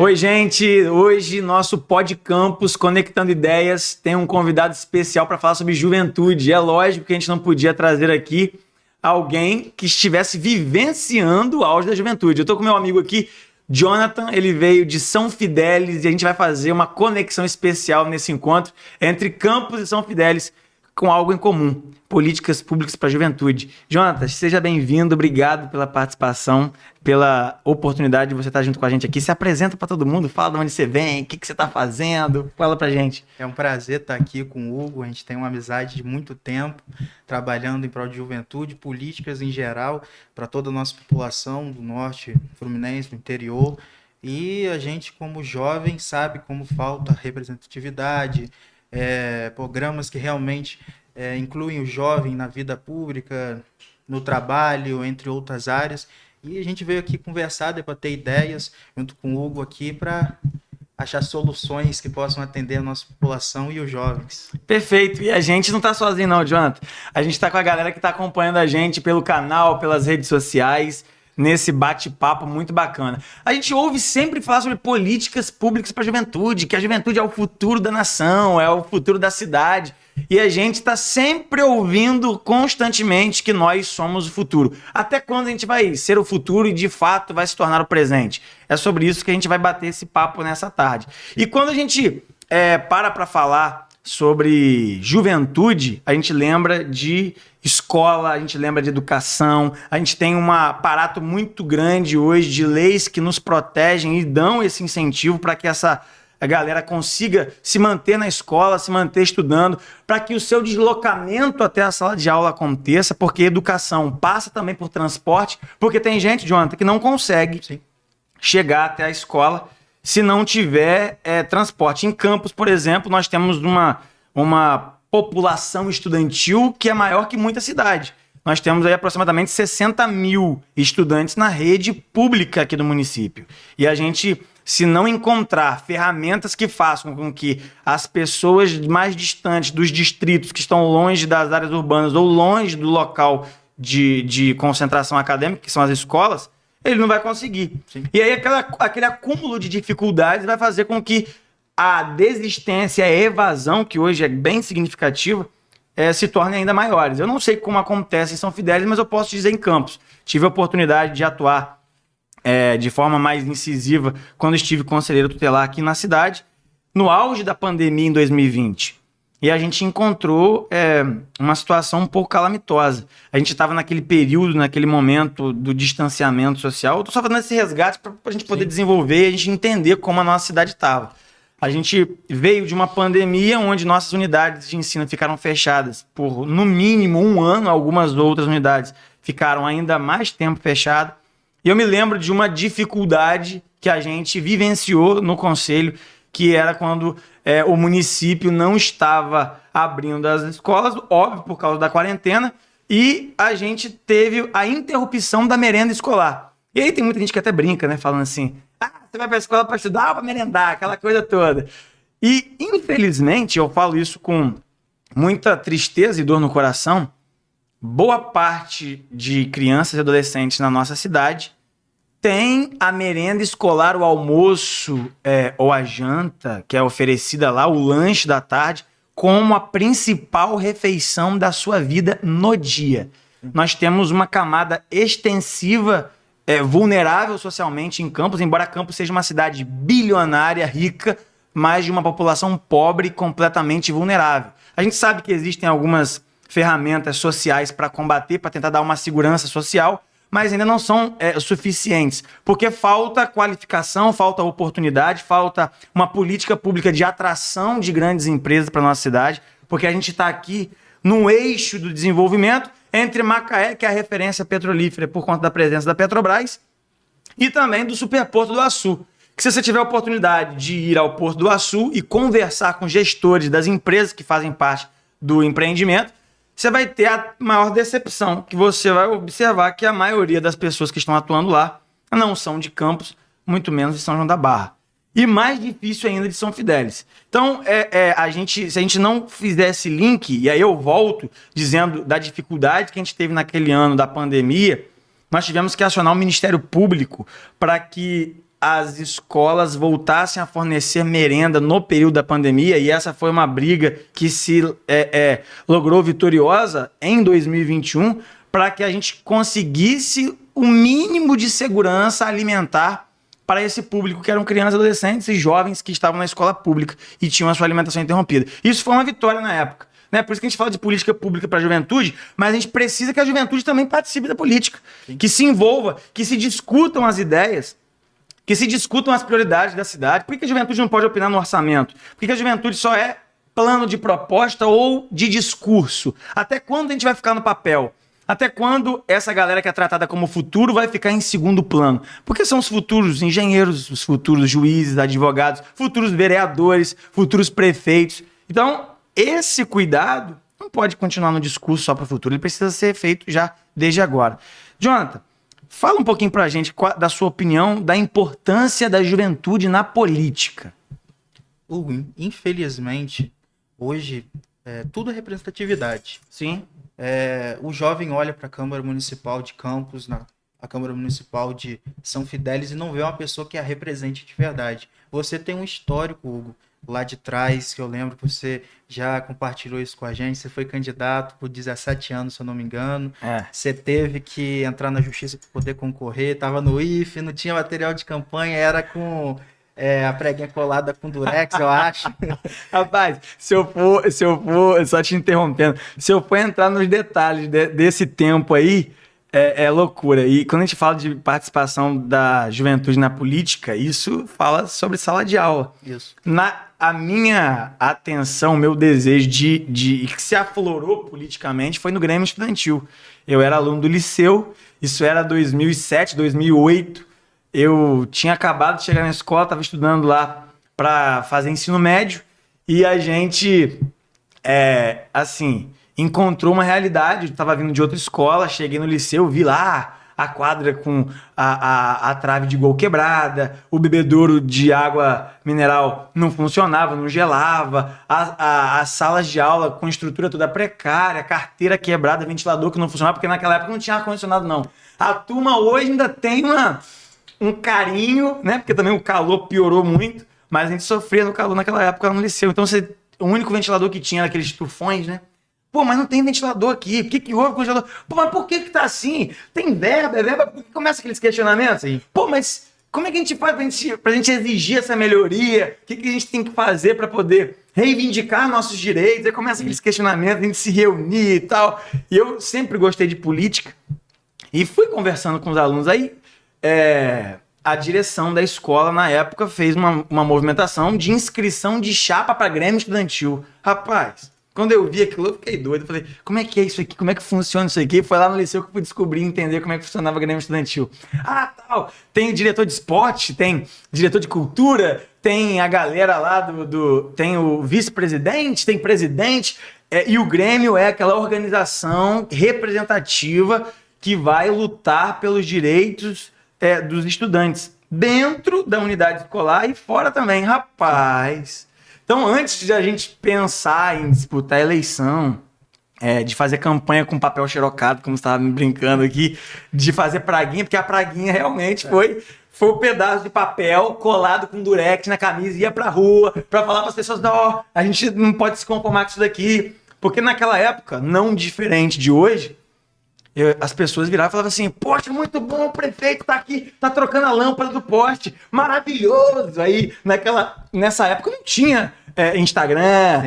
Oi, gente! Hoje, nosso Pod Campus Conectando Ideias tem um convidado especial para falar sobre juventude. É lógico que a gente não podia trazer aqui alguém que estivesse vivenciando o auge da juventude. Eu estou com meu amigo aqui, Jonathan, ele veio de São Fidélis e a gente vai fazer uma conexão especial nesse encontro entre Campos e São Fidélis com algo em comum, políticas públicas para a juventude. Jonathan, seja bem-vindo, obrigado pela participação, pela oportunidade de você estar junto com a gente aqui. Se apresenta para todo mundo, fala de onde você vem, o que você está fazendo, fala para a gente. É um prazer estar aqui com o Hugo, a gente tem uma amizade de muito tempo, trabalhando em prol de juventude, políticas em geral, para toda a nossa população do norte fluminense, do interior, e a gente como jovem sabe como falta representatividade, programas que realmente incluem o jovem na vida pública, no trabalho, entre outras áreas. E a gente veio aqui conversar, debater ideias, junto com o Hugo aqui, para achar soluções que possam atender a nossa população e os jovens. Perfeito. E a gente não está sozinho não, Jonathan. A gente está com a galera que está acompanhando a gente pelo canal, pelas redes sociais, nesse bate-papo muito bacana. A gente ouve sempre falar sobre políticas públicas para a juventude, que a juventude é o futuro da nação, é o futuro da cidade. E a gente está sempre ouvindo constantemente que nós somos o futuro. Até quando a gente vai ser o futuro e de fato vai se tornar o presente? É sobre isso que a gente vai bater esse papo nessa tarde. E quando a gente para falar sobre juventude, a gente lembra de escola, a gente lembra de educação, a gente tem um aparato muito grande hoje de leis que nos protegem e dão esse incentivo para que a galera consiga se manter na escola, se manter estudando, para que o seu deslocamento até a sala de aula aconteça, porque educação passa também por transporte, porque tem gente, Jonathan, que não consegue chegar até a escola se não tiver transporte. Em Campos, por exemplo, nós temos uma população estudantil que é maior que muita cidade. Nós temos aí aproximadamente 60 mil estudantes na rede pública aqui do município. E a gente, se não encontrar ferramentas que façam com que as pessoas mais distantes dos distritos, que estão longe das áreas urbanas ou longe do local de concentração acadêmica, que são as escolas, ele não vai conseguir. Sim. E aí aquele acúmulo de dificuldades vai fazer com que a desistência e a evasão, que hoje é bem significativa, se tornem ainda maiores. Eu não sei como acontece em São Fidélis, mas eu posso dizer em Campos. Tive a oportunidade de atuar de forma mais incisiva quando estive conselheiro tutelar aqui na cidade, no auge da pandemia em 2020. E a gente encontrou uma situação um pouco calamitosa. A gente estava naquele período, naquele momento do distanciamento social. Eu estou só fazendo esse resgate para a gente poder desenvolver e a gente entender como a nossa cidade estava. A gente veio de uma pandemia onde nossas unidades de ensino ficaram fechadas por, no mínimo, 1 ano. Algumas outras unidades ficaram ainda mais tempo fechadas. E eu me lembro de uma dificuldade que a gente vivenciou no conselho, que era quando o município não estava abrindo as escolas, óbvio, por causa da quarentena, e a gente teve a interrupção da merenda escolar. E aí tem muita gente que até brinca, né, falando assim, você vai para a escola para estudar ou para merendar, aquela coisa toda. E, infelizmente, eu falo isso com muita tristeza e dor no coração, boa parte de crianças e adolescentes na nossa cidade tem a merenda escolar, o almoço ou a janta, que é oferecida lá, o lanche da tarde, como a principal refeição da sua vida no dia. Nós temos uma camada extensiva, vulnerável socialmente em Campos, embora Campos seja uma cidade bilionária, rica, mas de uma população pobre completamente vulnerável. A gente sabe que existem algumas ferramentas sociais para combater, para tentar dar uma segurança social, mas ainda não são suficientes, porque falta qualificação, falta oportunidade, falta uma política pública de atração de grandes empresas para a nossa cidade, porque a gente está aqui no eixo do desenvolvimento entre Macaé, que é a referência petrolífera por conta da presença da Petrobras, e também do Superporto do Açu, que se você tiver a oportunidade de ir ao Porto do Açu e conversar com gestores das empresas que fazem parte do empreendimento, você vai ter a maior decepção, que você vai observar que a maioria das pessoas que estão atuando lá não são de Campos, muito menos de São João da Barra. E mais difícil ainda de São Fidélis. Então, se a gente não fizer esse link, e aí eu volto dizendo da dificuldade que a gente teve naquele ano da pandemia, nós tivemos que acionar o Ministério Público para que as escolas voltassem a fornecer merenda no período da pandemia, e essa foi uma briga que se logrou vitoriosa em 2021, para que a gente conseguisse o mínimo de segurança alimentar para esse público, que eram crianças, adolescentes e jovens que estavam na escola pública e tinham a sua alimentação interrompida. Isso foi uma vitória na época. Né? Por isso que a gente fala de política pública para a juventude, mas a gente precisa que a juventude também participe da política, que se envolva, que se discutam as ideias, que se discutam as prioridades da cidade. Por que a juventude não pode opinar no orçamento? Por que a juventude só é plano de proposta ou de discurso? Até quando a gente vai ficar no papel? Até quando essa galera que é tratada como futuro vai ficar em segundo plano? Porque são os futuros engenheiros, os futuros juízes, advogados, futuros vereadores, futuros prefeitos. Então, esse cuidado não pode continuar no discurso só para o futuro, ele precisa ser feito já desde agora. Jonathan, fala um pouquinho pra gente da sua opinião da importância da juventude na política. Hugo, infelizmente, hoje, tudo é representatividade. Sim. O jovem olha para a Câmara Municipal de Campos, a Câmara Municipal de São Fidélis, e não vê uma pessoa que a represente de verdade. Você tem um histórico, Hugo, lá de trás, que eu lembro que você já compartilhou isso com a gente. Você foi candidato por 17 anos, se eu não me engano. Você teve que entrar na justiça para poder concorrer, estava no IFE, não tinha material de campanha, era com a preguinha colada com durex, eu acho. Rapaz, se eu for, só te interrompendo, se eu for entrar nos detalhes desse tempo aí, é loucura. E quando a gente fala de participação da juventude na política, isso fala sobre sala de aula. Isso. A minha atenção, meu desejo que se aflorou politicamente foi no Grêmio Estudantil. Eu era aluno do liceu, isso era 2007, 2008. Eu tinha acabado de chegar na escola, estava estudando lá para fazer ensino médio, e a gente, encontrou uma realidade. Eu estava vindo de outra escola, cheguei no liceu, vi lá a quadra com a trave de gol quebrada, o bebedouro de água mineral não funcionava, não gelava, as salas de aula com estrutura toda precária, carteira quebrada, ventilador que não funcionava, porque naquela época não tinha ar-condicionado, não. A turma hoje ainda tem um carinho, né? Porque também o calor piorou muito, mas a gente sofria no calor naquela época lá no liceu. Então o único ventilador que tinha era aqueles tufões, né? Pô, mas não tem ventilador aqui. Por que houve ventilador? Pô, mas por que tá assim? Tem verba, é verba. Começa aqueles questionamentos. Sim. Pô, mas como é que a gente faz pra gente exigir essa melhoria? O que a gente tem que fazer para poder reivindicar nossos direitos? Aí começa aqueles questionamentos, a gente se reunir e tal. E eu sempre gostei de política e fui conversando com os alunos. Aí a direção da escola, na época, fez uma movimentação de inscrição de chapa para Grêmio Estudantil. Rapaz, quando eu vi aquilo, eu fiquei doido. Eu falei, como é que é isso aqui? Como é que funciona isso aqui? Foi lá no liceu que eu fui descobrir e entender como é que funcionava o Grêmio Estudantil. Tal. Tem o diretor de esporte, tem diretor de cultura, tem a galera lá tem o vice-presidente, tem presidente. E o Grêmio é aquela organização representativa que vai lutar pelos direitos dos estudantes dentro da unidade escolar e fora também. Rapaz... Então, antes de a gente pensar em disputar a eleição, de fazer campanha com papel xerocado, como você estava me brincando aqui, de fazer praguinha, porque a praguinha realmente foi o pedaço de papel colado com durex na camisa, ia pra rua para falar para as pessoas, não, a gente não pode se conformar com isso daqui. Porque naquela época, não diferente de hoje, as pessoas viravam e falavam assim, poxa, muito bom, o prefeito tá aqui, tá trocando a lâmpada do poste, maravilhoso. Aí, nessa época não tinha Instagram,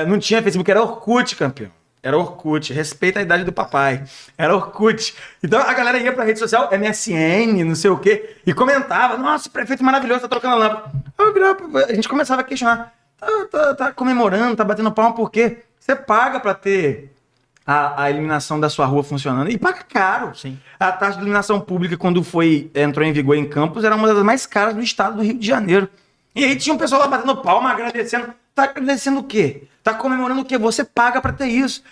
não tinha Facebook, era Orkut, campeão. Era Orkut, respeita a idade do papai. Era Orkut. Então a galera ia pra rede social, MSN, não sei o quê, e comentava, nossa, o prefeito maravilhoso, tá trocando a lâmpada. A gente começava a questionar, tá comemorando, tá batendo palma, por quê? Você paga pra ter a iluminação da sua rua funcionando. E paga caro. Sim. A taxa de iluminação pública, quando entrou em vigor em Campos, era uma das mais caras do estado do Rio de Janeiro. E aí tinha um pessoal lá batendo palma, agradecendo. Tá agradecendo o quê? Tá comemorando o quê? Você paga pra ter isso.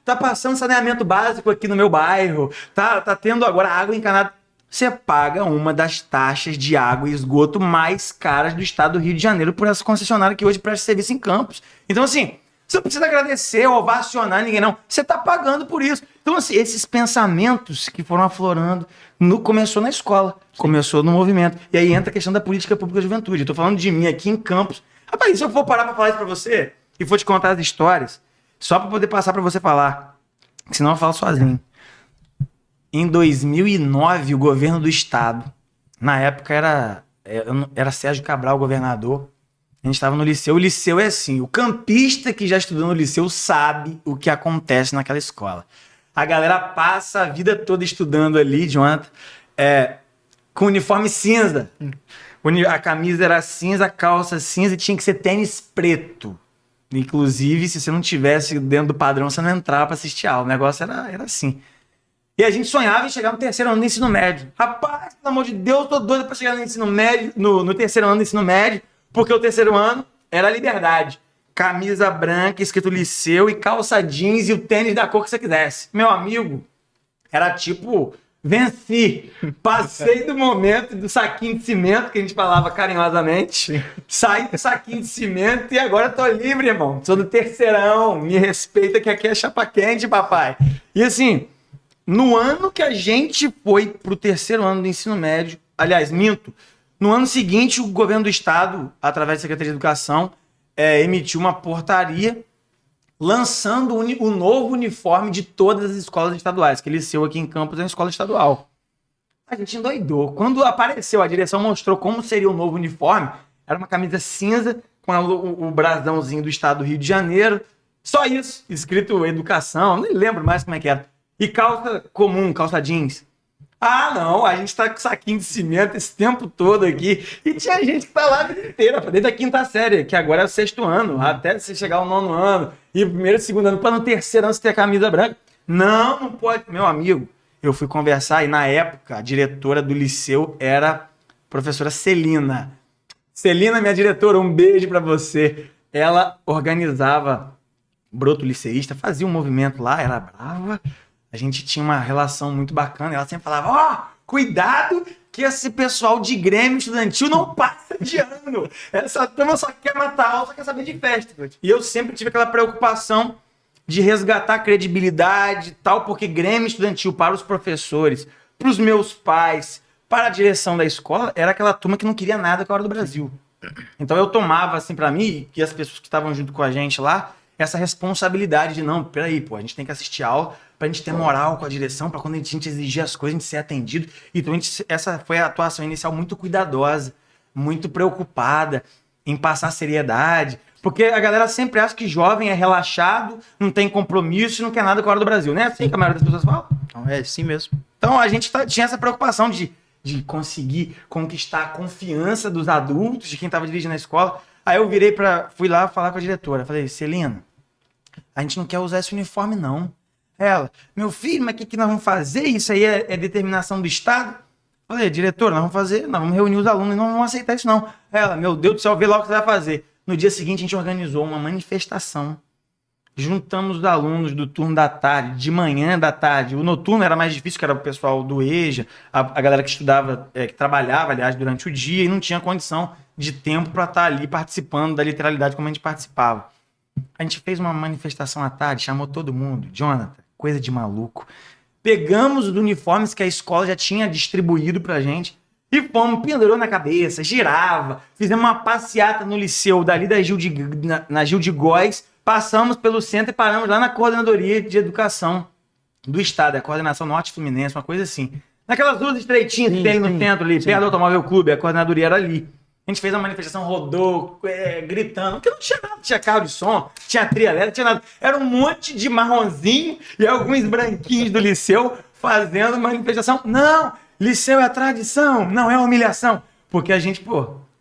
Tá passando saneamento básico aqui no meu bairro. Tá tendo agora água encanada. Você paga uma das taxas de água e esgoto mais caras do estado do Rio de Janeiro por essa concessionária que hoje presta serviço em Campos. Então, assim, Você não precisa agradecer ou ovacionar ninguém, não. Você tá pagando por isso. Então, assim, esses pensamentos que foram aflorando, começou na escola, começou no movimento. E aí entra a questão da política pública da juventude. Eu tô falando de mim aqui em Campos. Rapaz, se eu for parar pra falar isso pra você e for te contar as histórias, só pra poder passar pra você falar, senão eu falo sozinho. Em 2009, o governo do estado, na época era Sérgio Cabral, governador. A gente estava no liceu. O liceu é assim, o campista que já estudou no liceu sabe o que acontece naquela escola. A galera passa a vida toda estudando ali, Jonathan, com uniforme cinza. A camisa era cinza, a calça cinza e tinha que ser tênis preto. Inclusive, se você não tivesse dentro do padrão, você não entrava para assistir aula. O negócio era assim. E a gente sonhava em chegar no terceiro ano do ensino médio. Rapaz, pelo amor de Deus, tô doido para chegar no ensino médio, no terceiro ano do ensino médio, porque o terceiro ano era liberdade. Camisa branca, escrito liceu e calça jeans e o tênis da cor que você quisesse. Meu amigo, era tipo, venci. Passei do momento do saquinho de cimento, que a gente falava carinhosamente. Saí do saquinho de cimento e agora tô livre, irmão. Sou do terceirão. Me respeita que aqui é chapa quente, papai. E assim, no ano que a gente foi pro terceiro ano do ensino médio, aliás, minto, no ano seguinte, o governo do estado, através da Secretaria de Educação, emitiu uma portaria lançando o novo uniforme de todas as escolas estaduais, que liceu aqui em Campos é uma escola estadual. A gente endoidou. Quando apareceu, a direção mostrou como seria o novo uniforme, era uma camisa cinza com o brasãozinho do estado do Rio de Janeiro, só isso, escrito educação, nem lembro mais como é que era. E calça comum, calça jeans. Ah, não, a gente tá com saquinho de cimento esse tempo todo aqui. E tinha gente que tá lá a vida inteira, desde a quinta série, que agora é o sexto ano, até você chegar ao nono ano, e o primeiro e segundo ano, para no terceiro ano você ter a camisa branca. Não pode. Meu amigo, eu fui conversar e na época a diretora do liceu era a professora Celina. Celina, minha diretora, um beijo para você. Ela organizava broto liceísta, fazia um movimento lá, era brava. A gente tinha uma relação muito bacana. Ela sempre falava, cuidado que esse pessoal de Grêmio estudantil não passa de ano. Essa turma só quer matar aula, só quer saber de festa. E eu sempre tive aquela preocupação de resgatar a credibilidade e tal, porque Grêmio estudantil para os professores, para os meus pais, para a direção da escola, era aquela turma que não queria nada com a hora do Brasil. Então eu tomava assim para mim, e as pessoas que estavam junto com a gente lá, essa responsabilidade de não, peraí, a gente tem que assistir aula pra gente ter moral com a direção, pra quando a gente exigir as coisas, a gente ser atendido. Então essa foi a atuação inicial muito cuidadosa, muito preocupada em passar seriedade, porque a galera sempre acha que jovem é relaxado, não tem compromisso e não quer nada com a hora do Brasil, né? Assim que a maioria das pessoas fala. Então, é assim mesmo. Então a gente tinha essa preocupação de conseguir conquistar a confiança dos adultos, de quem estava dirigindo a escola. Aí eu fui lá falar com a diretora, falei, Celina, a gente não quer usar esse uniforme não. Ela, meu filho, mas o que nós vamos fazer? Isso aí é determinação do Estado? Falei, diretora, nós vamos reunir os alunos e não vamos aceitar isso não. Ela, meu Deus do céu, vê lá o que você vai fazer. No dia seguinte a gente organizou uma manifestação. Juntamos os alunos do turno da tarde, de manhã da tarde. O noturno era mais difícil, que era o pessoal do EJA, a galera que estudava, que trabalhava, aliás, durante o dia e não tinha condição de tempo para estar ali participando da literalidade como a gente participava. A gente fez uma manifestação à tarde, chamou todo mundo. Jonathan, coisa de maluco. Pegamos os uniformes que a escola já tinha distribuído pra gente e fomos, pendurou na cabeça, girava, fizemos uma passeata no liceu, dali na Gil de Góes, passamos pelo centro e paramos lá na Coordenadoria de Educação do Estado, a Coordenação Norte Fluminense, uma coisa assim. Naquelas duas estreitinhas que tem no centro ali, perto do Automóvel Clube, a coordenadoria era ali. A gente fez uma manifestação, rodou, gritando, porque não tinha nada, tinha carro de som, tinha trilha elétrica, tinha nada. Era um monte de marronzinho e alguns branquinhos do liceu fazendo manifestação. Não, liceu é a tradição, não é a humilhação. Porque a gente,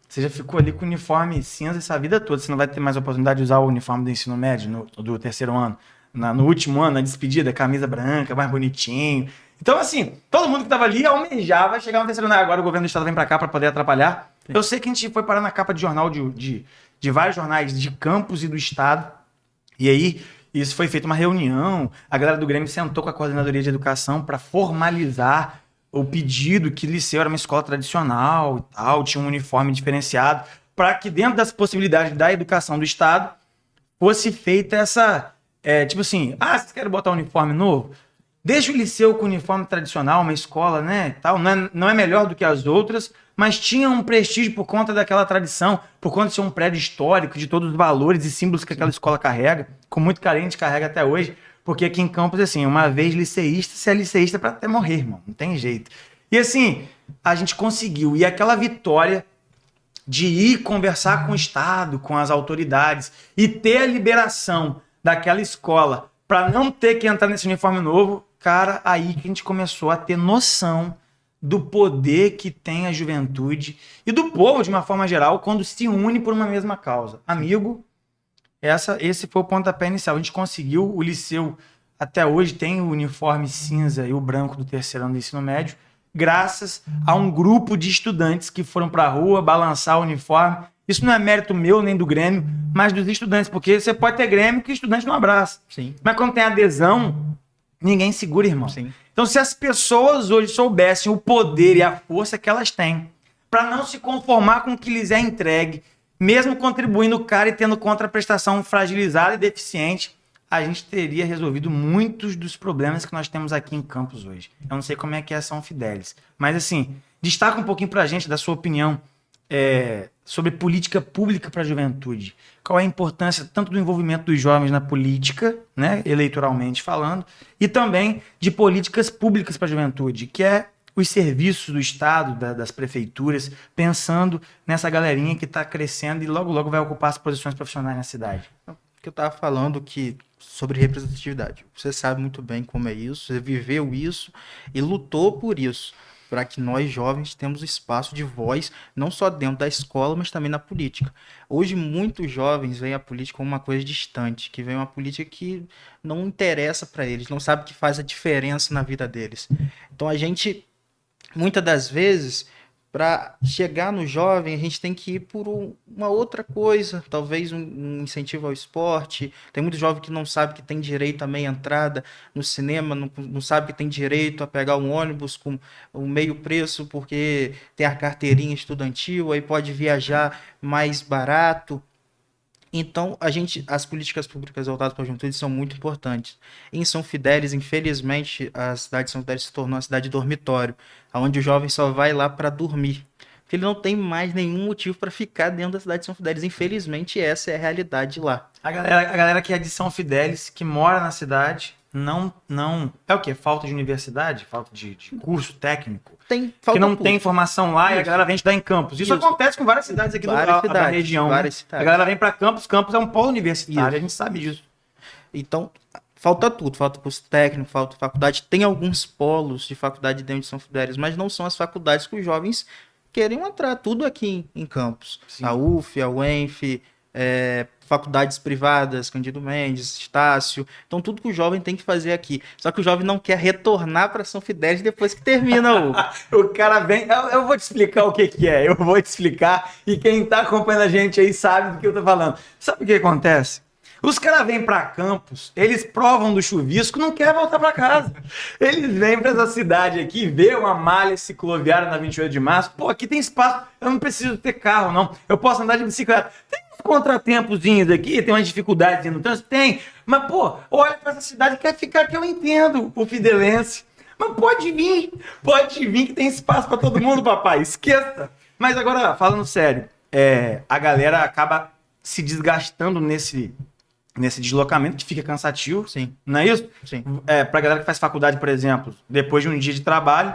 você já ficou ali com o uniforme cinza essa vida toda, você não vai ter mais a oportunidade de usar o uniforme do ensino médio, do terceiro ano. No último ano, na despedida, camisa branca, mais bonitinho. Então, assim, todo mundo que estava ali almejava chegar no terceiro ano. Agora o governo do estado vem para cá para poder atrapalhar. Sim. Eu sei que a gente foi parar na capa de jornal de vários jornais de Campos e do estado. E aí, isso foi feita uma reunião. A galera do Grêmio sentou com a Coordenadoria de Educação para formalizar o pedido que o liceu era uma escola tradicional e tal, tinha um uniforme diferenciado, para que dentro das possibilidades da educação do estado fosse feita essa... tipo assim, vocês querem botar um uniforme novo? Deixa o liceu com uniforme tradicional, uma escola, né, tal, não é melhor do que as outras, mas tinha um prestígio por conta daquela tradição, por conta de ser um prédio histórico, de todos os valores e símbolos que aquela escola carrega, com muito carinho a gente carrega até hoje, porque aqui em Campos, assim, uma vez liceísta, você é liceísta pra até morrer, irmão, não tem jeito. E assim, a gente conseguiu, e aquela vitória de ir conversar com o Estado, com as autoridades, e ter a liberação daquela escola para não ter que entrar nesse uniforme novo, cara, aí que a gente começou a ter noção do poder que tem a juventude e do povo, de uma forma geral, quando se une por uma mesma causa. Amigo, esse foi o pontapé inicial. A gente conseguiu, o liceu até hoje tem o uniforme cinza e o branco do terceiro ano do ensino médio, graças a um grupo de estudantes que foram para a rua balançar o uniforme. Isso não é mérito meu nem do Grêmio, mas dos estudantes, porque você pode ter Grêmio que o estudante não abraça. Sim. Mas quando tem adesão, ninguém segura, irmão. Sim. Então, se as pessoas hoje soubessem o poder e a força que elas têm para não se conformar com o que lhes é entregue, mesmo contribuindo caro e tendo contraprestação fragilizada e deficiente, a gente teria resolvido muitos dos problemas que nós temos aqui em Campos hoje. Eu não sei como é que é São Fidélis, mas assim, destaca um pouquinho pra gente da sua opinião sobre política pública para a juventude. Qual é a importância tanto do envolvimento dos jovens na política, né, eleitoralmente falando, e também de políticas públicas para a juventude, que é os serviços do Estado, das prefeituras, pensando nessa galerinha que está crescendo e logo, logo vai ocupar as posições profissionais na cidade. Que eu estava falando sobre representatividade. Você sabe muito bem como é isso, você viveu isso e lutou por isso, para que nós jovens temos espaço de voz, não só dentro da escola, mas também na política. Hoje, muitos jovens veem a política como uma coisa distante, que vem uma política que não interessa para eles, não sabe que faz a diferença na vida deles. Então, a gente, muitas das vezes, para chegar no jovem, a gente tem que ir por uma outra coisa, talvez um incentivo ao esporte. Tem muito jovem que não sabe que tem direito a meia entrada no cinema, não sabe que tem direito a pegar um ônibus com o meio preço porque tem a carteirinha estudantil, aí pode viajar mais barato. Então, as políticas públicas voltadas para a juventude são muito importantes. Em São Fidélis, infelizmente, a cidade de São Fidélis se tornou uma cidade dormitório, onde o jovem só vai lá para dormir. Porque ele não tem mais nenhum motivo para ficar dentro da cidade de São Fidélis. Infelizmente, essa é a realidade lá. A galera que é de São Fidélis, que mora na cidade, não é o quê? Falta de universidade? Falta de curso técnico? Que não tem formação lá. Isso. E a galera vem estudar em Campos. Isso acontece com várias cidades aqui da região. Várias cidades. A galera vem para Campos é um polo universitário, a gente sabe disso. Então, falta tudo. Falta curso técnico, falta faculdade. Tem alguns polos de faculdade dentro de São Fidélis, mas não são as faculdades que os jovens querem entrar. Tudo aqui em Campos. Sim. A UF, a UENF, faculdades privadas, Cândido Mendes, Estácio. Então, tudo que o jovem tem que fazer aqui. Só que o jovem não quer retornar para São Fidélis depois que termina o cara vem... Eu vou te explicar o que é. Eu vou te explicar. E quem tá acompanhando a gente aí sabe do que eu tô falando. Sabe o que acontece? Os caras vêm para Campos, eles provam do chuvisco, não querem voltar para casa. Eles vêm para essa cidade aqui, vê uma malha cicloviária na 28 de março. Pô, aqui tem espaço, eu não preciso ter carro, não. Eu posso andar de bicicleta. Tem uns contratempozinhos aqui, tem umas dificuldades no trânsito? Tem. Mas, pô, olha para essa cidade, quer ficar que eu entendo o fidelense. Mas pode vir que tem espaço para todo mundo, papai, esqueça. Mas agora, falando sério, a galera acaba se desgastando nesse deslocamento que fica cansativo. Sim. Não é isso? Sim. Pra galera que faz faculdade, por exemplo, depois de um dia de trabalho,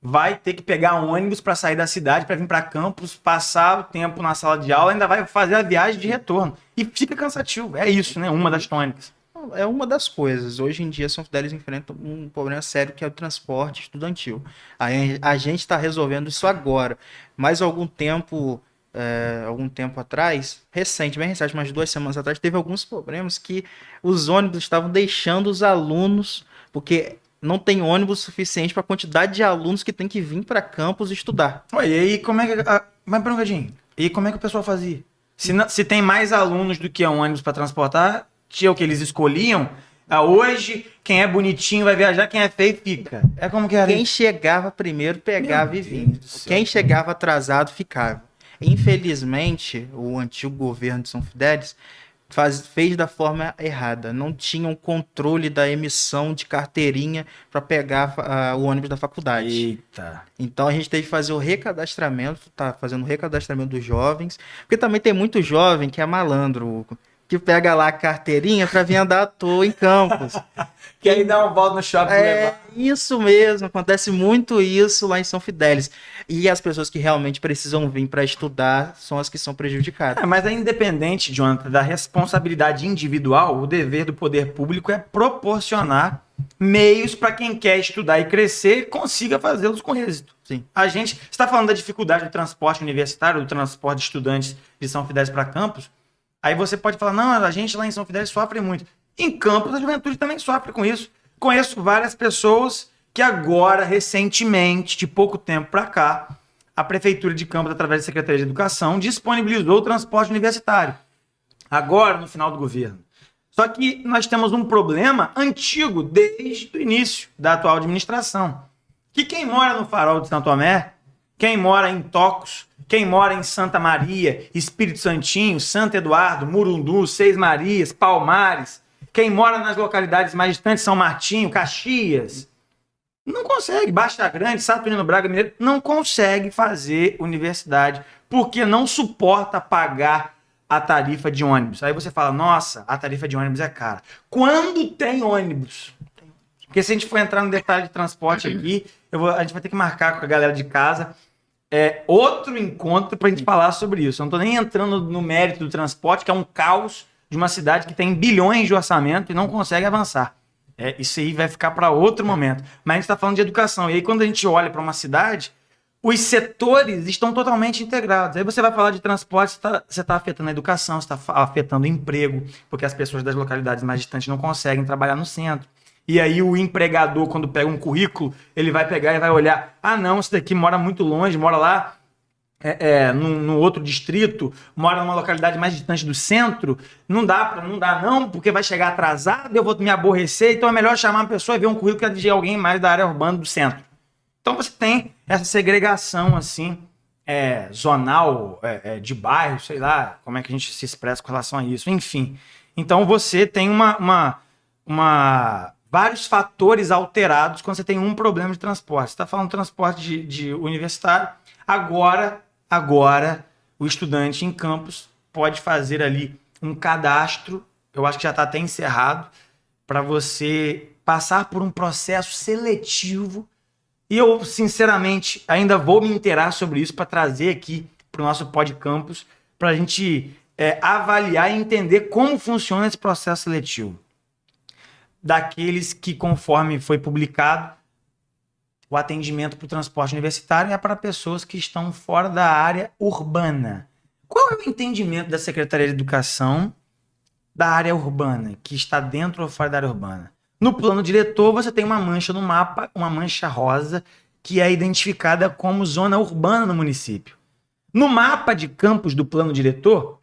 vai ter que pegar um ônibus para sair da cidade, para vir para Campos, passar o tempo na sala de aula, ainda vai fazer a viagem de retorno. E fica cansativo. É isso, né? Uma das tônicas. É uma das coisas. Hoje em dia, São Fidélis enfrenta um problema sério que é o transporte estudantil. A gente está resolvendo isso agora. Mas algum tempo atrás, bem recente, umas 2 semanas atrás, teve alguns problemas que os ônibus estavam deixando os alunos, porque não tem ônibus suficiente para a quantidade de alunos que tem que vir para campus estudar. E aí, como é que... Mas, Brungadinho, e como é que o pessoal fazia? Se tem mais alunos do que um ônibus para transportar, tinha o que eles escolhiam... Hoje, quem é bonitinho vai viajar, quem é feio fica. É como que era? Quem chegava primeiro pegava e vinha. Quem chegava atrasado ficava. Infelizmente, o antigo governo de São Fidélis fez da forma errada. Não tinham controle da emissão de carteirinha para pegar o ônibus da faculdade. Eita. Então a gente teve que fazer o recadastramento, tá fazendo o recadastramento dos jovens, porque também tem muito jovem que é malandro, que pega lá a carteirinha para vir andar à toa em Campos. Que aí dá um volta no shopping levar. Isso mesmo, acontece muito isso lá em São Fidélis. E as pessoas que realmente precisam vir para estudar são as que são prejudicadas. Mas é independente, Jonathan, da responsabilidade individual, o dever do poder público é proporcionar meios para quem quer estudar e crescer consiga fazê-los com êxito. Sim. Você está falando da dificuldade do transporte universitário, do transporte de estudantes de São Fidélis para campus, aí você pode falar, não, a gente lá em São Fidélis sofre muito. Em Campos, a juventude também sofre com isso. Conheço várias pessoas que agora, recentemente, de pouco tempo para cá, a Prefeitura de Campos, através da Secretaria de Educação, disponibilizou o transporte universitário. Agora, no final do governo. Só que nós temos um problema antigo desde o início da atual administração. Que quem mora no Farol de Santo Tomé, quem mora em Tocos, quem mora em Santa Maria, Espírito Santinho, Santo Eduardo, Murundu, Seis Marias, Palmares, quem mora nas localidades mais distantes, São Martinho, Caxias, não consegue. Baixa Grande, Saturnino Braga, Mineiro, não consegue fazer universidade, porque não suporta pagar a tarifa de ônibus. Aí você fala, nossa, a tarifa de ônibus é cara. Quando tem ônibus? Porque se a gente for entrar no detalhe de transporte aqui, a gente vai ter que marcar com a galera de casa outro encontro para a gente falar sobre isso. Eu não estou nem entrando no mérito do transporte, que é um caos de uma cidade que tem bilhões de orçamento e não consegue avançar. Isso aí vai ficar para outro momento. Mas a gente está falando de educação. E aí, quando a gente olha para uma cidade, os setores estão totalmente integrados. Aí você vai falar de transporte, você está afetando a educação, você está afetando o emprego, porque as pessoas das localidades mais distantes não conseguem trabalhar no centro. E aí o empregador, quando pega um currículo, ele vai pegar e vai olhar, não, esse daqui mora muito longe, mora lá no outro distrito, mora numa localidade mais distante do centro, não dá não, porque vai chegar atrasado, eu vou me aborrecer, então é melhor chamar uma pessoa e ver um currículo de alguém mais da área urbana do centro. Então você tem essa segregação assim, zonal, de bairro, sei lá, como é que a gente se expressa com relação a isso, enfim. Então você tem vários fatores alterados quando você tem um problema de transporte. Você está falando de transporte de universitário, Agora, o estudante em campus pode fazer ali um cadastro, eu acho que já está até encerrado, para você passar por um processo seletivo. E eu, sinceramente, ainda vou me inteirar sobre isso para trazer aqui para o nosso Podcampus, para a gente avaliar e entender como funciona esse processo seletivo. Daqueles que, conforme foi publicado, o atendimento para o transporte universitário é para pessoas que estão fora da área urbana. Qual é o entendimento da Secretaria de Educação da área urbana, que está dentro ou fora da área urbana? No plano diretor, você tem uma mancha no mapa, uma mancha rosa, que é identificada como zona urbana no município. No mapa de campos do plano diretor,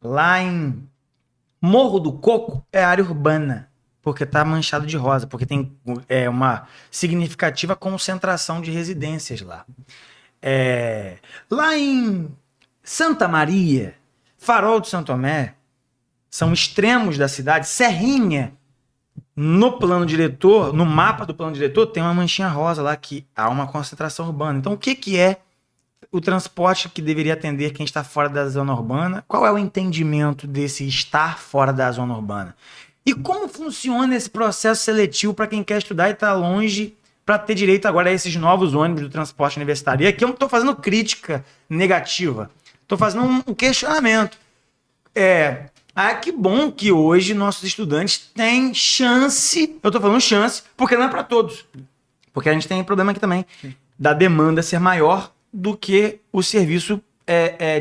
lá em Morro do Coco, é área urbana, porque está manchado de rosa, porque tem uma significativa concentração de residências lá. Lá em Santa Maria, Farol de Santo Tomé, são extremos da cidade, Serrinha, no plano diretor, no mapa do plano diretor, tem uma manchinha rosa lá, que há uma concentração urbana. Então, o que é o transporte que deveria atender quem está fora da zona urbana? Qual é o entendimento desse estar fora da zona urbana? E como funciona esse processo seletivo para quem quer estudar e está longe para ter direito agora a esses novos ônibus do transporte universitário? E aqui eu não estou fazendo crítica negativa, estou fazendo um questionamento. Que bom que hoje nossos estudantes têm chance, eu estou falando chance, porque não é para todos. Porque a gente tem problema aqui também, da demanda ser maior do que o serviço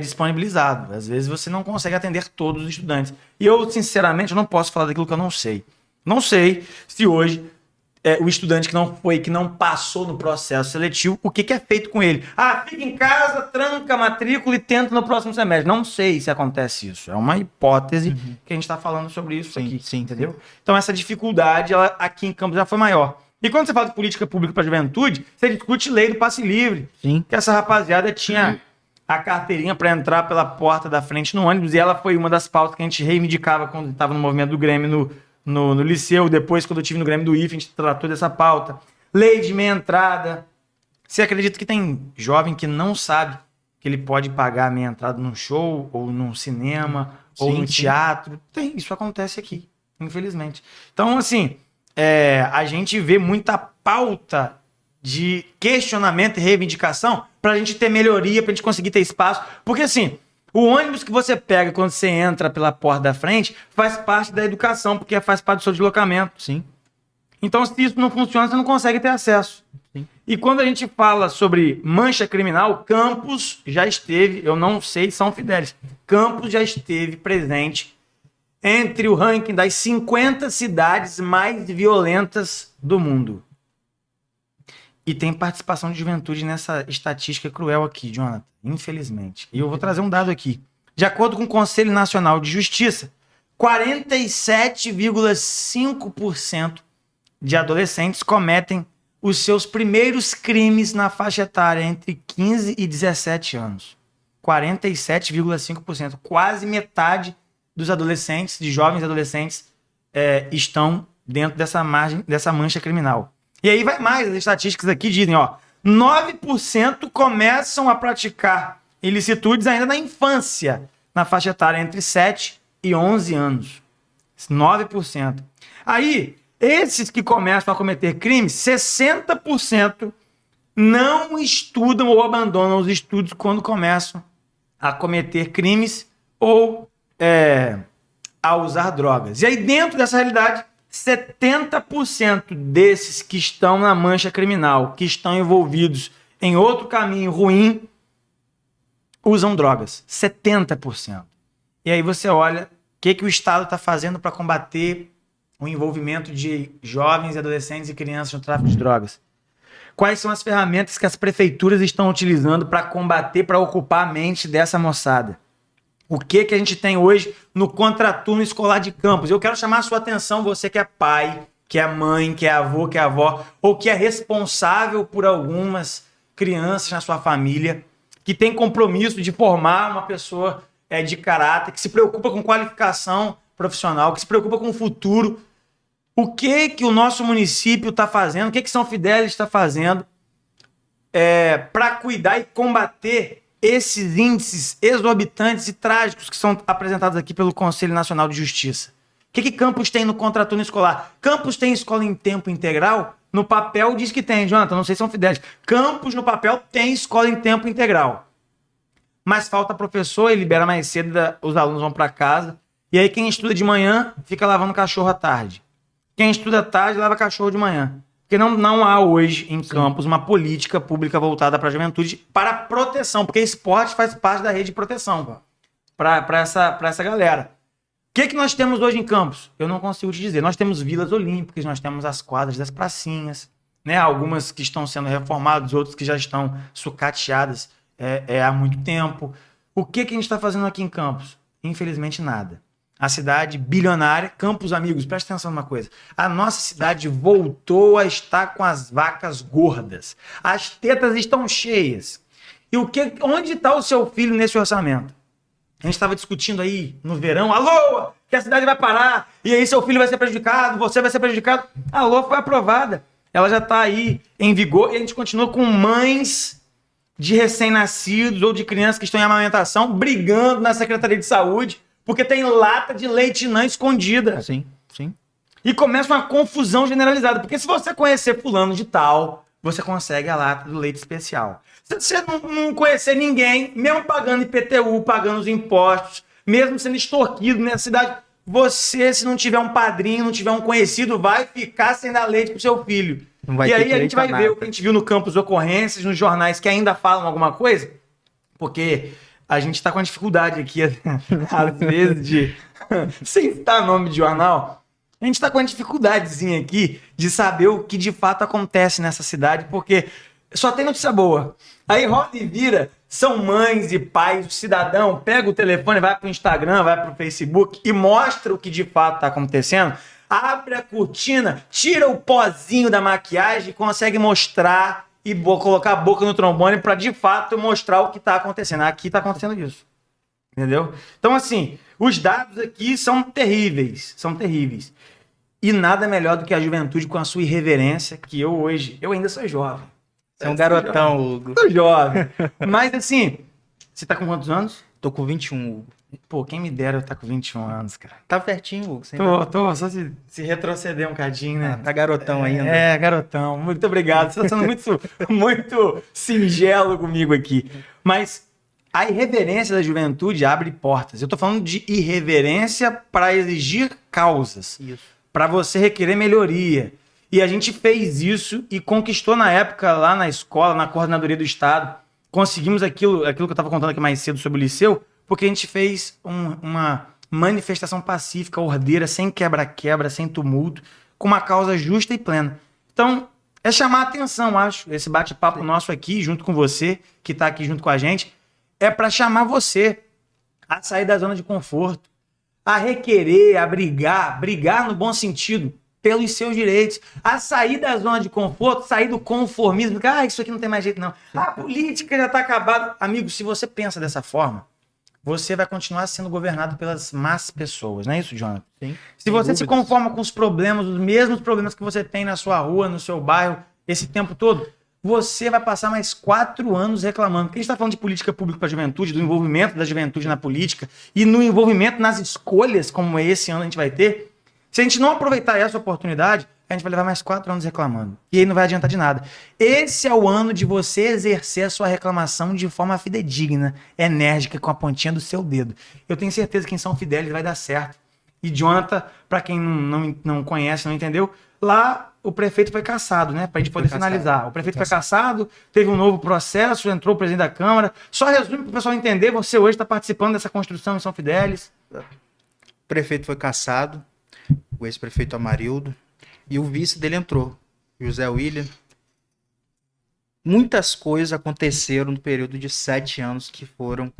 disponibilizado. Às vezes você não consegue atender todos os estudantes. E eu, sinceramente, não posso falar daquilo que eu não sei. Não sei se hoje o estudante que não passou no processo seletivo, o que é feito com ele? Fica em casa, tranca a matrícula e tenta no próximo semestre. Não sei se acontece isso. É uma hipótese que a gente está falando sobre isso aqui. Sim, entendeu? Sim. Então essa dificuldade aqui em Campos já foi maior. E quando você fala de política pública para a juventude, você discute lei do passe livre. Sim. Que essa rapaziada tinha a carteirinha para entrar pela porta da frente no ônibus, e ela foi uma das pautas que a gente reivindicava quando estava no movimento do Grêmio no liceu, depois quando eu estive no Grêmio do IFE, a gente tratou dessa pauta. Lei de meia entrada. Você acredita que tem jovem que não sabe que ele pode pagar a meia entrada num show, ou num cinema, ou no teatro? Tem, isso acontece aqui, infelizmente. Então, assim, a gente vê muita pauta de questionamento e reivindicação pra gente ter melhoria, pra gente conseguir ter espaço. Porque, assim, o ônibus que você pega quando você entra pela porta da frente faz parte da educação, porque faz parte do seu deslocamento. Sim. Então, se isso não funciona, você não consegue ter acesso. Sim. E quando a gente fala sobre mancha criminal, Campos já esteve, eu não sei São Fidélis, Campos já esteve presente entre o ranking das 50 cidades mais violentas do mundo. E tem participação de juventude nessa estatística cruel aqui, Jonathan, infelizmente. E eu vou trazer um dado aqui. De acordo com o Conselho Nacional de Justiça, 47,5% de adolescentes cometem os seus primeiros crimes na faixa etária entre 15 e 17 anos. 47,5%. Quase metade dos adolescentes, de jovens adolescentes, estão dentro dessa margem, dessa mancha criminal. E aí vai mais, as estatísticas aqui dizem, 9% começam a praticar ilicitudes ainda na infância, na faixa etária entre 7 e 11 anos. 9%. Aí, esses que começam a cometer crimes, 60% não estudam ou abandonam os estudos quando começam a cometer crimes ou a usar drogas. E aí, dentro dessa realidade, 70% desses que estão na mancha criminal, que estão envolvidos em outro caminho ruim, usam drogas. 70%. E aí você olha o que o Estado está fazendo para combater o envolvimento de jovens, adolescentes e crianças no tráfico de drogas. Quais são as ferramentas que as prefeituras estão utilizando para combater, para ocupar a mente dessa moçada? O que a gente tem hoje no contraturno escolar de Campos? Eu quero chamar a sua atenção, você que é pai, que é mãe, que é avô, que é avó, ou que é responsável por algumas crianças na sua família, que tem compromisso de formar uma pessoa de caráter, que se preocupa com qualificação profissional, que se preocupa com o futuro. O que o nosso município está fazendo, o que São Fidélis está fazendo para cuidar e combater esses índices exorbitantes e trágicos que são apresentados aqui pelo Conselho Nacional de Justiça? O que Campos tem no contraturno escolar? Campos tem escola em tempo integral? No papel diz que tem, Jonathan, não sei se São Fidélis. Campos, no papel, tem escola em tempo integral. Mas falta professor e libera mais cedo, os alunos vão para casa. E aí quem estuda de manhã fica lavando cachorro à tarde. Quem estuda à tarde lava cachorro de manhã. Porque não há hoje em Campos uma política pública voltada para a juventude para proteção, porque esporte faz parte da rede de proteção para essa galera. O que nós temos hoje em Campos? Eu não consigo te dizer. Nós temos vilas olímpicas, nós temos as quadras das pracinhas, né? Algumas que estão sendo reformadas, outras que já estão sucateadas há muito tempo. O que a gente está fazendo aqui em Campos? Infelizmente nada. A cidade bilionária, Campos, amigos, presta atenção numa coisa. A nossa cidade voltou a estar com as vacas gordas. As tetas estão cheias. E onde está o seu filho nesse orçamento? A gente estava discutindo aí no verão, alô, que a cidade vai parar, e aí seu filho vai ser prejudicado, você vai ser prejudicado. A LOA foi aprovada. Ela já está aí em vigor e a gente continua com mães de recém-nascidos ou de crianças que estão em amamentação brigando na Secretaria de Saúde porque tem lata de leite Nã escondida. Sim. E começa uma confusão generalizada. Porque se você conhecer fulano de tal, você consegue a lata do leite especial. Se você não conhecer ninguém, mesmo pagando IPTU, pagando os impostos, mesmo sendo extorquido nessa cidade, você, se não tiver um padrinho, não tiver um conhecido, vai ficar sem dar leite pro seu filho. E aí a gente vai ver o que a gente viu no Campos Ocorrências, nos jornais que ainda falam alguma coisa, porque a gente tá com uma dificuldade aqui, às vezes, de sem citar nome de jornal, a gente tá com uma dificuldadezinha aqui de saber o que de fato acontece nessa cidade, porque só tem notícia boa. Aí roda e vira, são mães e pais, o cidadão pega o telefone, vai pro Instagram, vai pro Facebook e mostra o que de fato tá acontecendo, abre a cortina, tira o pozinho da maquiagem e consegue mostrar e colocar a boca no trombone para de fato mostrar o que está acontecendo. Aqui está acontecendo isso. Entendeu? Então, assim, os dados aqui são terríveis. São terríveis. E nada melhor do que a juventude com a sua irreverência, que eu ainda sou jovem. Você é um garotão, Hugo. Sou jovem. Mas, assim, você tá com quantos anos? Tô com 21, Hugo. Pô, quem me dera eu estar com 21 anos, cara. Tá pertinho, Hugo. Tô, só se retroceder um cadinho, né? Tá garotão ainda. Garotão. Muito obrigado. Você tá sendo muito singelo comigo aqui. Mas a irreverência da juventude abre portas. Eu tô falando de irreverência para exigir causas. Isso. Para você requerer melhoria. E a gente fez isso e conquistou na época, lá na escola, na coordenadoria do Estado. Conseguimos aquilo que eu estava contando aqui mais cedo sobre o liceu, porque a gente fez uma manifestação pacífica, ordeira, sem quebra-quebra, sem tumulto, com uma causa justa e plena. Então, é chamar a atenção, acho. Esse bate-papo nosso aqui, junto com você, que está aqui junto com a gente, é para chamar você a sair da zona de conforto, a requerer, a brigar no bom sentido, pelos seus direitos, a sair da zona de conforto, sair do conformismo, isso aqui não tem mais jeito não, a política já está acabada. Amigo, se você pensa dessa forma, você vai continuar sendo governado pelas más pessoas, não é isso, Jonathan? Sim. Se você se conforma com os problemas, os mesmos problemas que você tem na sua rua, no seu bairro, esse tempo todo, você vai passar mais 4 anos reclamando. Porque a gente está falando de política pública para a juventude, do envolvimento da juventude na política e no envolvimento nas escolhas, como esse ano a gente vai ter. Se a gente não aproveitar essa oportunidade, a gente vai levar mais 4 anos reclamando. E aí não vai adiantar de nada. Esse é o ano de você exercer a sua reclamação de forma fidedigna, enérgica, com a pontinha do seu dedo. Eu tenho certeza que em São Fidélis vai dar certo. E Jonathan, para quem não conhece, não entendeu, lá o prefeito foi cassado, né? Pra gente poder finalizar. O prefeito foi cassado, teve um novo processo, entrou o presidente da Câmara. Só resume para o pessoal entender, você hoje está participando dessa construção em São Fidélis. O prefeito foi cassado, o ex-prefeito Amarildo, e o vice dele entrou, José William. Muitas coisas aconteceram no período de 7 anos que foram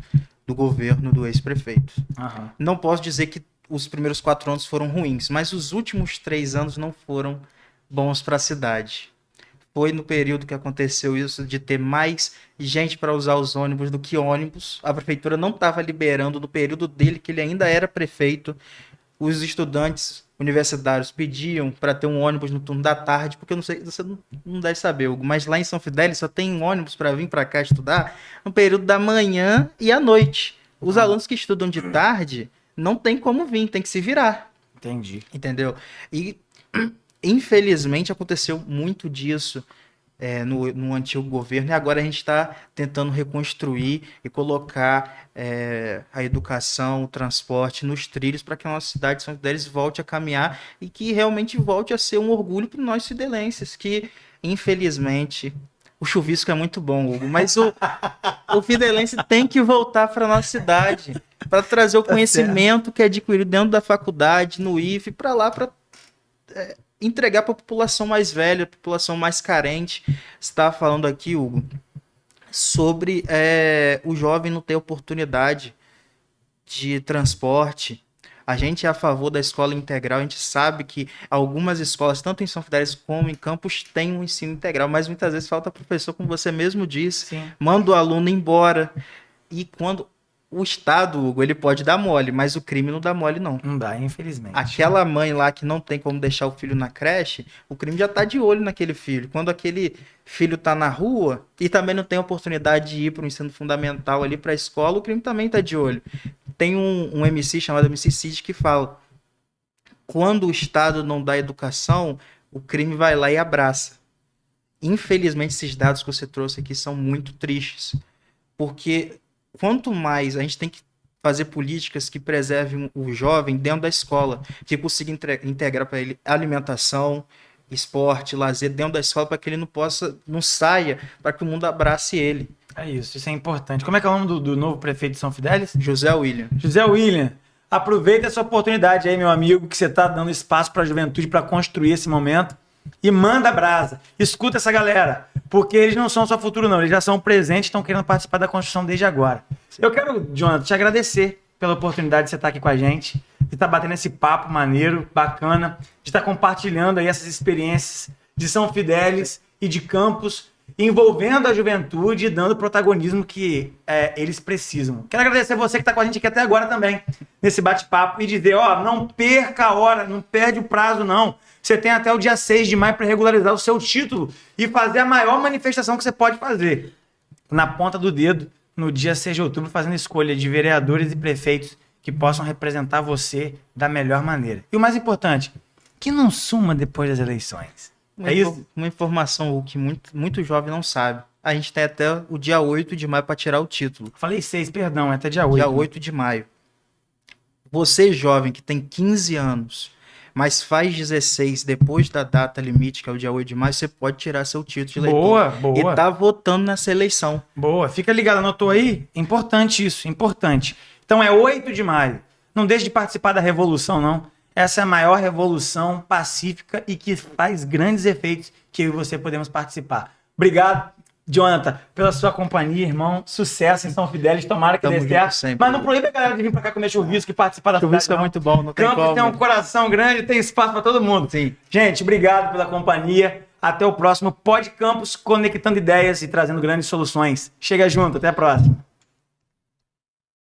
do governo do ex-prefeito. Uhum. Não posso dizer que os primeiros 4 anos foram ruins, mas os últimos 3 anos não foram bons para a cidade. Foi no período que aconteceu isso de ter mais gente para usar os ônibus do que ônibus. A prefeitura não estava liberando no período dele, que ele ainda era prefeito. Os estudantes universitários pediam para ter um ônibus no turno da tarde, porque eu não sei, você não deve saber, Hugo, mas lá em São Fidélis só tem um ônibus para vir para cá estudar no período da manhã e à noite. Os alunos que estudam de tarde não tem como vir, tem que se virar. Entendi. Entendeu? E, infelizmente, aconteceu muito disso no antigo governo, e agora a gente está tentando reconstruir e colocar a educação, o transporte nos trilhos para que a nossa cidade de São Fidélis volte a caminhar e que realmente volte a ser um orgulho para nós fidelenses, que, infelizmente... O chuvisco é muito bom, Hugo, mas o fidelense tem que voltar para a nossa cidade, para trazer o conhecimento que é adquirido dentro da faculdade, no IFE, para lá, para entregar para a população mais velha, a população mais carente. Você estava falando aqui, Hugo, sobre o jovem não ter oportunidade de transporte. A gente é a favor da escola integral, a gente sabe que algumas escolas, tanto em São Fidélis como em Campos, têm um ensino integral, mas muitas vezes falta professor, como você mesmo disse. Sim. Manda o aluno embora. E quando o Estado, Hugo, ele pode dar mole, mas o crime não dá mole, não. Não dá, infelizmente. Aquela mãe lá que não tem como deixar o filho na creche, o crime já está de olho naquele filho. Quando aquele filho está na rua e também não tem oportunidade de ir para o ensino fundamental ali para a escola, o crime também está de olho. Tem um MC chamado MC Cid que fala: quando o Estado não dá educação, o crime vai lá e abraça. Infelizmente, esses dados que você trouxe aqui são muito tristes, porque quanto mais a gente tem que fazer políticas que preservem o jovem dentro da escola, que consiga integrar para ele alimentação, esporte, lazer dentro da escola, para que ele não saia, para que o mundo abrace ele. É isso é importante. Como é que é o nome do novo prefeito de São Fidélis? José William. José William, aproveita essa oportunidade aí, meu amigo, que você está dando espaço para a juventude para construir esse momento e manda brasa. Escuta essa galera, porque eles não são só futuro não, eles já são o presente e estão querendo participar da construção desde agora. Eu quero, Jonathan, te agradecer pela oportunidade de você estar aqui com a gente, de estar batendo esse papo maneiro, bacana, de estar compartilhando aí essas experiências de São Fidélis e de Campos. envolvendo a juventude e dando o protagonismo que eles precisam. Quero agradecer você que está com a gente aqui até agora também, nesse bate-papo, e dizer, ó, não perca a hora, não perde o prazo, não. Você tem até o dia 6 de maio para regularizar o seu título e fazer a maior manifestação que você pode fazer. Na ponta do dedo, no dia 6 de outubro, fazendo escolha de vereadores e prefeitos que possam representar você da melhor maneira. E o mais importante, que não suma depois das eleições. É isso? Uma informação que muito jovem não sabe. A gente tem até o dia 8 de maio para tirar o título. Falei 6, perdão, é até dia 8. Dia 8 de maio. Você, jovem, que tem 15 anos, mas faz 16 depois da data limite, que é o dia 8 de maio, você pode tirar seu título de eleitor. Boa. E tá votando nessa eleição. Boa, fica ligado, anotou aí? Importante isso, importante. Então é 8 de maio. Não deixe de participar da revolução, não. Essa é a maior revolução pacífica e que faz grandes efeitos que eu e você podemos participar. Obrigado, Jonathan, pela sua companhia, irmão. Sucesso em São Fidélis, tomara que dê certo. Sempre. Mas não proíbe a galera de vir pra cá comer chuvisco e participar da Chuvisco é muito bom, não tem Campos como. tem um coração grande, tem espaço para todo mundo. Sim. Gente, obrigado pela companhia. Até o próximo Pod Campus, conectando ideias e trazendo grandes soluções. Chega junto, até a próxima.